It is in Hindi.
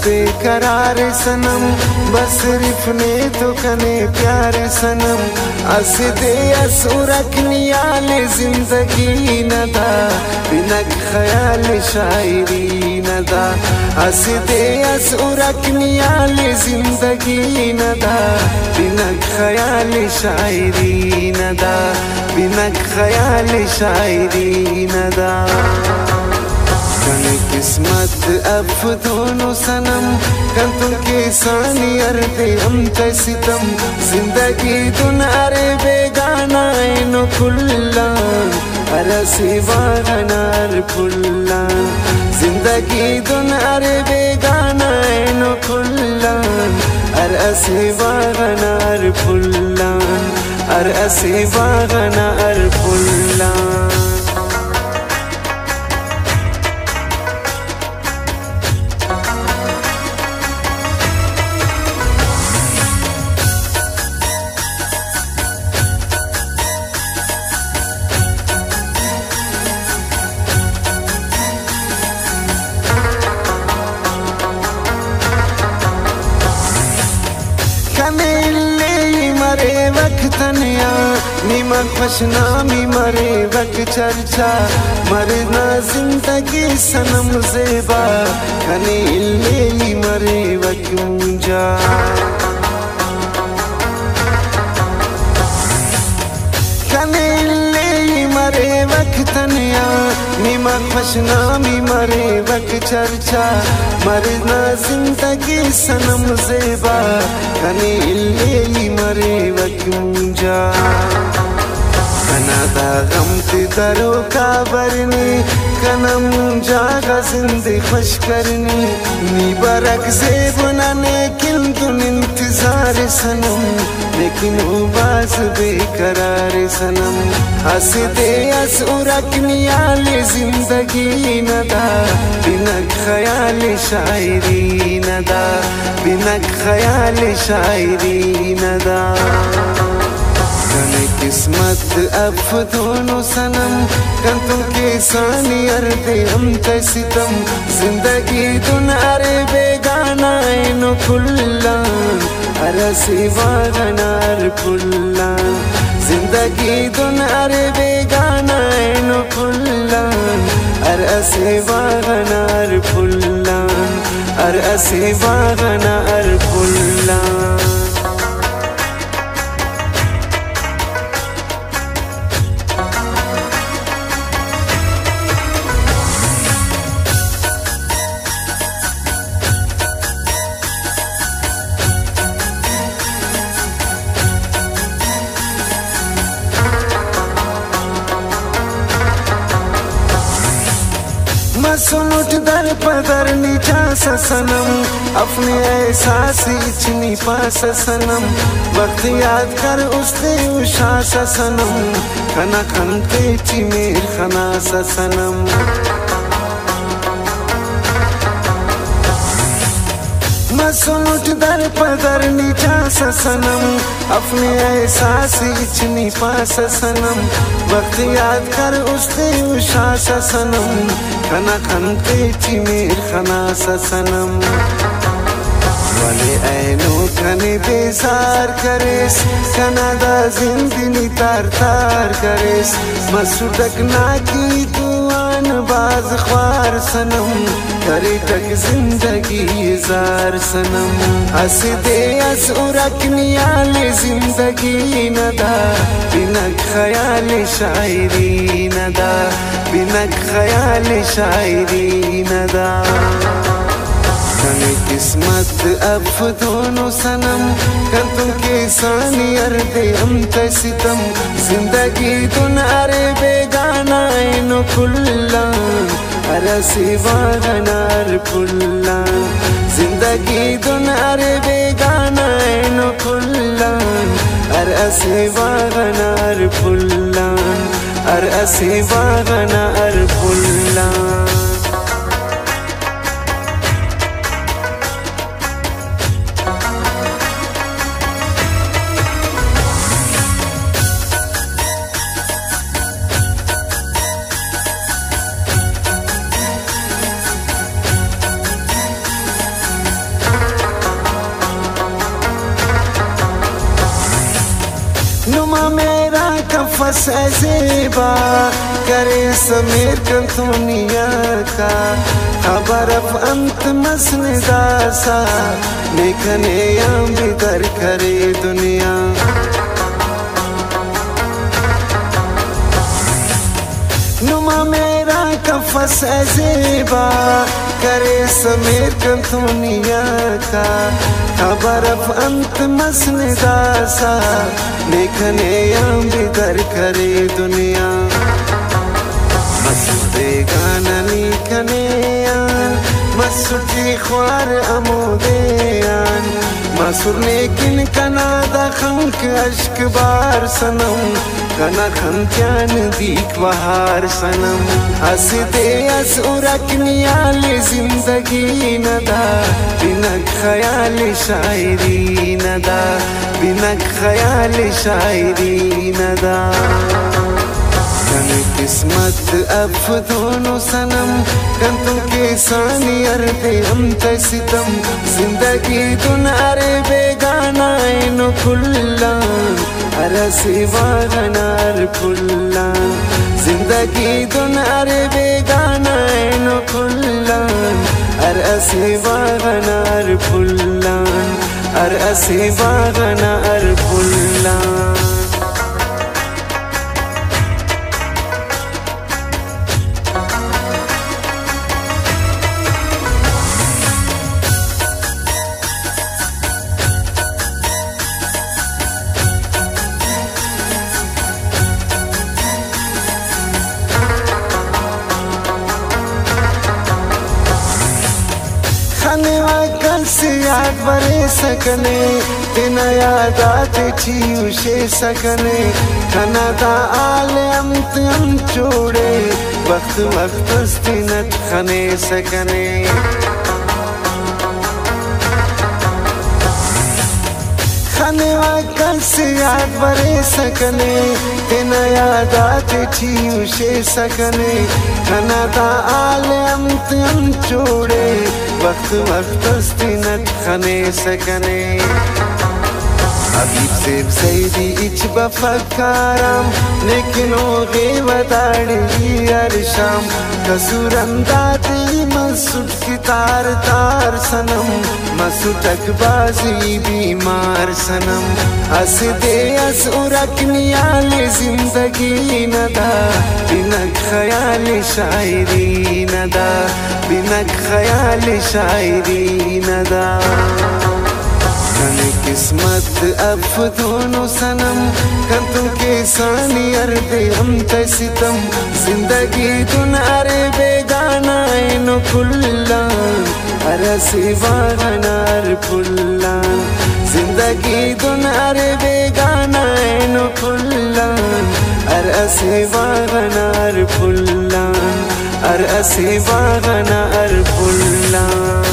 बेकरार सनम बस रिफने तो कने प्यार सनम असदे असुरक नियाल जिंदगी नदा बिना ख्याल शायरी नदा असदे असुरक नियाल जिंदगी नदा बिना ख्याल शायरी नदा बिना ख्याल शायरी नदा कने किस्मत अब दोनों सनम कंतों के सानी अर्दे हम तसितम जिंदगी दुनारे बेगाना नो कुल्ला अरसी वागनार पुल्ला जिंदगी दुनारे बेगाना नो कुल्ला अरसी वागनार पुल्ला अरसी वागनार पुल्ला मरे वक्तनिया नीमक पशनामी मरे वक चर्चा मरना जिंदगी सनम ज़ेबा कने इल्ले मरे वक मुंजा कने इल्ले मरे वक्तनिया नीमक पशनामी मरे वक चर्चा मरना जिंदगी सनम ज़ेबा कने इल्ले मरे वक मुंजा कनादा गम ते दरो का बरनी कना मुंजा का जिंदगी खुश करनी नी बरक से बुनाने किन तुन इंतजार सनम लेकिन वो बाज बेकरार सनम हंसदे असुरक नियाल जिंदगी नदा बिना ख्याल शायरी नदा बिना ख्याल शायरी नदा कने किस्मत अब दोनों सनम कंतों के सानी अर्दे हम तसितम जिंदगी दुनारे बेगाना नो कुल्ला अरसी वागनार पुल्ला जिंदगी दुनारे बेगाना नो कुल्ला अरसी वागनार पुल्ला अरसी वागनार पुल्ला सुनुट दर पदर नीचा सनम अपने एहसास इचनी पास सनम वक्त याद कर उसने उषा सनम खना खनते चिमेर खना सनम सुनुट दर पदर नीचा सनम अपने एहसास इचनी पास सनम वक्त याद कर उसने उषा सनम खना खनते चिमेर खना सनम वाले ऐनो कने बेजार करेस कनादा जिंदगी तार तार करेस मसुडक ना की दुआन बाज ख्वार सनम करे तक जिंदगी जार सनम हंसदे असुरक नियाल जिंदगी नदा बिना ख्याल शायरी नदा बिना ख्याल शायरी नदा कने किस्मत अब दोनों सनम कंतों के सानी अर्दे हम तसितम जिंदगी दुनारे बेगाना नो कुल्ला अरसी वागनार पुल्ला जिंदगी दुनारे बेगाना नो कुल्ला अरसी वागनार पुल्ला अरसी वागनार पुल्ला नुमा मेरा कफस है ज़ेबा करे समीर कं दुनिया का खबर अफ अंत मसने दासा नेखने याम बिदर करे दुनिया नुमा मेरा कफस है ज़ेबा करे समीर कं दुनिया का खबर अफ अंत मसने दासा नेखने याम बिदर करे दुनिया मसुदे गाना नीखने यान मसुटी ख्वार अमोदे यान मसुर नेकिन कना दा खंक अश्क बार सनम कना खंत्यान दीक बहार सनम हसदे अस उरकनियाल जिंदगी नदा बिना ख्याल शायरी नदा बिना ख्याल शायरी नदा किस्मत अफ दोनों सनम कंतों के सानी अरबे हम सितम जिंदगी दुन अरे बेगाना नो खुल्लान अरसी वागनार खुल्लान जिंदगी दुन अरे बेगाना नो खुल्लान अरसी वागनार खुल्लान अरसी वागनार खुल्लान कल से याद बरे सकने बिना याद आते उसे सकने खाना दा आले हम छोड़े वक्त वक्त नट खने सकने खाने कल से याद बरे सकने बिना याद आते उसे सकने खाना दा आले हम छोड़े वक्त वक्त नट खने सकने हबीब से सैदी इच बफकाराम लेकिन ओगे वदाड़ी अरशाम कसूर अंदाती मसूद की तार तार सनम मसूदक बाजी बीमार सनम हसदे अस उरकनियाल जिंदगी नदा बिना ख्याल शायरी नदा बिना ख्याल शायरी नदा किस्मत अफ दोनों सनम कंतों के सानी अरबे हम सितम जिंदगी दुन अरे बेगाना नो खुल्लान अरसी वागनार खुल्लान जिंदगी दुन अरे बेगाना नो खुल्लान अरसी वागनार खुल्लान अरसी वागनार खुल्लान।